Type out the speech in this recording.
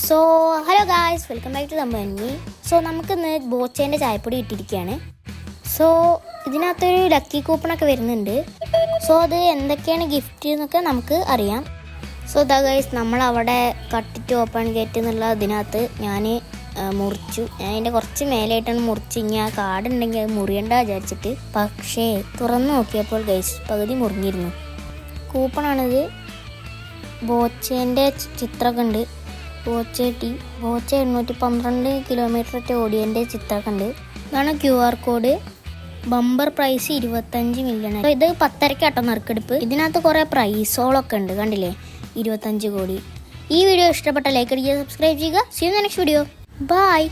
So hello guys, welcome back to ദമ്പന്നി. So നമുക്കിന്ന് ബോച്ചേൻ്റെ ചായപ്പൊടി ഇട്ടിരിക്കുകയാണ്. സോ ഇതിനകത്തൊരു ലക്കി കൂപ്പണൊക്കെ വരുന്നുണ്ട്. സോ അത് എന്തൊക്കെയാണ് ഗിഫ്റ്റ് എന്നൊക്കെ നമുക്ക് അറിയാം. സോ ദാ ഗൈസ്, നമ്മളവിടെ കട്ടിട്ട് ഓപ്പൺ ഗേറ്റ് എന്നുള്ള ഇതിനകത്ത് ഞാൻ മുറിച്ചു. ഞാൻ അതിൻ്റെ കുറച്ച് മേലായിട്ടാണ് മുറിച്ച്. ഇനി ആ കാർഡ് ഉണ്ടെങ്കിൽ അത് മുറിയണ്ട വിചാരിച്ചിട്ട്. പക്ഷേ തുറന്നു നോക്കിയപ്പോൾ ഗൈസ് പകുതി മുറിഞ്ഞിരുന്നു. കൂപ്പണാണിത്. ബോച്ചേൻ്റെ ചിത്രമൊക്കെ ഉണ്ട്. ബോച്ച 812 കിലോമീറ്റർ ഓടിയതിൻ്റെ ചിത്രമൊക്കെ ഉണ്ട്. ഇതാണ് QR code. Bumper prize 25 million. ഇത് 10:30 നറുക്കെടുപ്പ്. ഇതിനകത്ത് കുറേ പ്രൈസുകളൊക്കെ ഉണ്ട്, കണ്ടില്ലേ? 25 കോടി. ഈ വീഡിയോ ഇഷ്ടപ്പെട്ട ലൈക്ക് അടിക്കുക, സബ്സ്ക്രൈബ് ചെയ്യുക. See you in the next video. By.